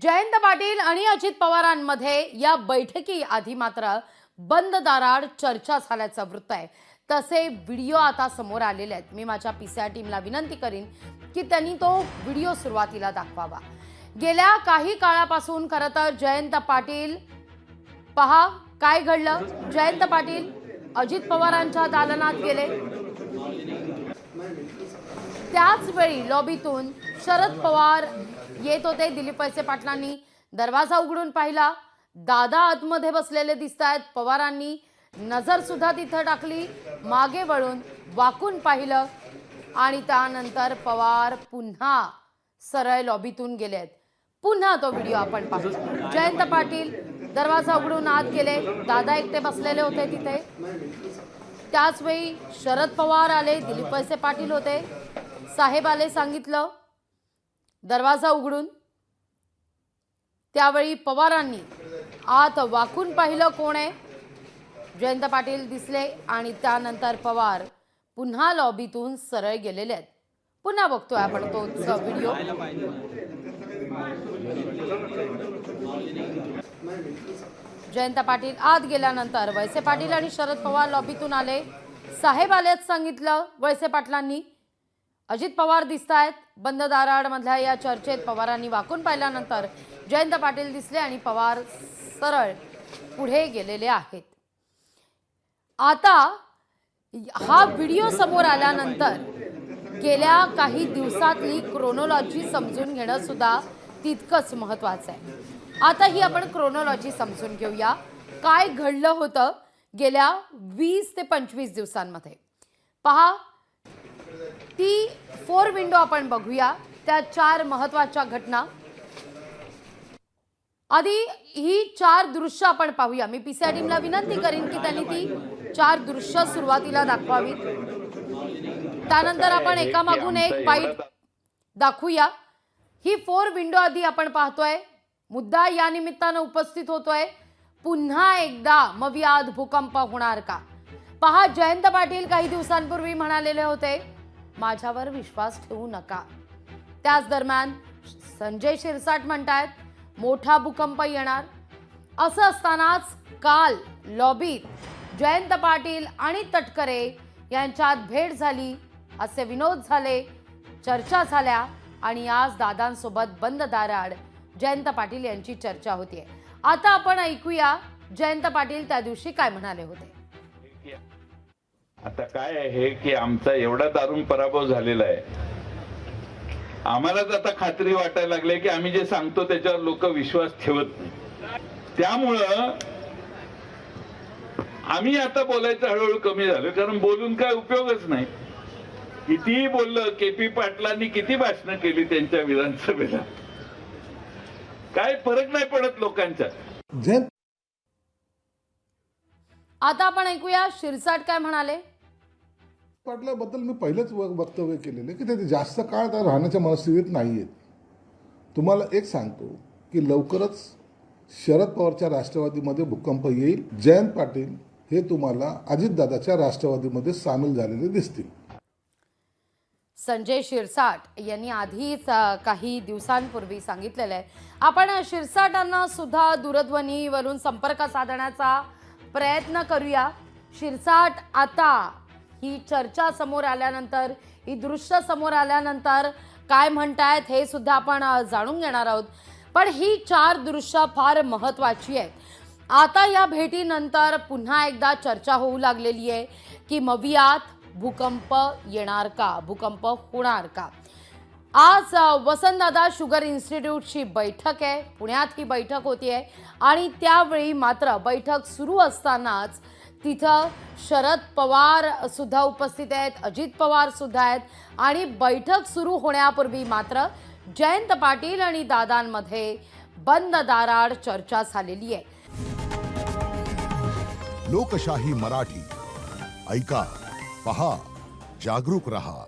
जयंत पाटील आणि अजित पवारांमध्ये या बैठकी आधी मात्र बंद दाराआड चर्चा झाल्याचं वृत्त आहे। तसे व्हिडिओ आता समोर आलेले आहेत। मी माझ्या पीसीआर टीमला विनंती करीन की त्यांनी तो व्हिडिओ सुरुवातीला दाखवावा। गेल्या काही काळापासून खरं तर जयंत पाटील पहा काय घडलं। जयंत पाटील अजित पवारांच्या दालनात गेले, त्याच वेळी लॉबीतून शरद पवार येत होते। दिलीप वळसे पाटलांनी दरवाजा उघडून पाहिला, दादा आतमध्ये बसलेले दिसतायत। पवारांनी नजर सुद्धा तिथे टाकली, मागे वळून वाकून पाहिलं आणि त्यानंतर पवार पुन्हा सरळ लॉबीतून गेलेत। पुन्हा तो व्हिडिओ आपण पाहू। जयंत पाटील दरवाजा उघडून आत गेले, दादा एकटे बसलेले होते तिथे। त्याच वेळी शरद पवार आले, दिलीप वळसे पाटील होते, साहेब आले, सांगितलं दरवाजा उघडून। त्यावेळी पवारांनी आत वाकून पाहिलं कोण आहे, जयंत पाटील दिसले आणि त्यानंतर पवार पुन्हा लॉबीतून सरळ गेलेले आहेत। पुन्हा बघतोय आपण तोच व्हिडिओ। जयंत पाटील आत गेल्यानंतर वळसे पाटील आणि शरद पवार लॉबीतून आले, साहेब आलेच सांगितलं वळसे पाटलांनी। अजित पवार दिसतायत। बंद दाराआड मधल्या या चर्चेत पवारांनी वाकून पाहिल्यानंतर जयंत पाटील दिसले आणि पवार सरळ पुढे गेलेले आहेत। आता हा व्हिडिओ समोर आल्यानंतर गेल्या काही दिवसातली क्रोनॉलॉजी समजून घेणं सुद्धा तितकंच महत्त्वाचं आहे। आता ही आपण क्रोनॉलॉजी समजून घेऊया, काय घडलं होतं गेल्या 20 ते 25 दिवसांमध्ये। पहा ती 4 विंडो आपण बघूया, त्या 4 महत्त्वाच्या घटना। आधी ही 4 दृश्य आपण पाहूया। मी पीसीआर टीमला विनंती करीन की त्यांनी ती 4 दृश्य सुरुवातीला दाखवावीत। त्यानंतर आपण एकामागून एक बाईट दाखवूया। ही 4 विंडो आधी आपण पाहतोय। मुद्दा या निमित्तानं उपस्थित होतोय, पुन्हा एकदा मवियात भूकंप होणार का? पहा, जयंत पाटील काही दिवसांपूर्वी म्हणालेले होते माझ्यावर विश्वास ठेवू नका। त्याच दरम्यान संजय शिरसाट म्हणतायत मोठा भूकंप येणार। असं असतानाच काल लॉबीत जयंत पाटील आणि तटकरे यांच्यात भेट झाली, असे विनोद झाले, चर्चा झाल्या आणि आज दादांसोबत बंद दाराआड जयंत पाटील यांची चर्चा होतीये। आता आपण ऐकूया जयंत पाटील त्या दिवशी काय म्हणाले होते। आता काय आहे की आमचा एवढा दारुण पराभव झालेला आहे, आम्हालाच आता खात्री वाटायला लागली की आम्ही जे सांगतो त्याच्यावर लोक विश्वास ठेवत नाही। त्यामुळं आम्ही आता बोलायचं हळूहळू कमी झालं, कारण बोलून काय उपयोगच नाही। कितीही बोललं, केपी पाटलांनी किती भाषणं केली त्यांच्या विधानसभेला, काय फरक नाही पडत लोकांचा। आता आपण ऐकूया शिरसाट काय म्हणाले। पाटलाबद्दल मी पहिलेच वक्तव्य केलेले की ते जास्त काळ त्या राहण्याच्या मनस्थितीत नाहीयेत। तुम्हाला एक सांगतो की लवकरच शरद पवारच्या राष्ट्रवादीमध्ये भूकंप येईल। जयंत पाटील हे तुम्हाला अजितदादाच्या राष्ट्रवादीमध्ये सामील झालेले दिसतील। संजय शिरसाट यांनी आधीच काही दिवसांपूर्वी सांगितलेलं आहे। आपण शिरसाटांना सुद्धा दूरध्वनीवरून संपर्क साधण्याचा प्रयत्न करूया। शिरसाट आता ही चर्चा समोर आल्यानंतर, ही दृश्य समोर आल्यानंतर काय म्हणतायत हे सुद्धा आपण जाणून घेणार आहोत। पण ही 4 दृश्य फार महत्त्वाची आहेत। आता या भेटीनंतर पुन्हा एकदा चर्चा होऊ लागलेली आहे की मवियात भूकंप येणार का, भूकंप होणार का? आज वसंतदादा शुगर इन्स्टिट्यूटची बैठक आहे, पुण्यात ही बैठक होतीये आणि त्यावेळी मात्र बैठक सुरू असतानाच तिथं शरद पवार सुद्धा उपस्थित आहेत, अजित पवार सुद्धा आहेत आणि बैठक सुरू होण्यापूर्वी मात्र जयंत पाटील आणि दादांमध्ये बंद दाराआड चर्चा झालेली आहे। लोकशाही मराठी ऐका, पहा, जागरूक रहा।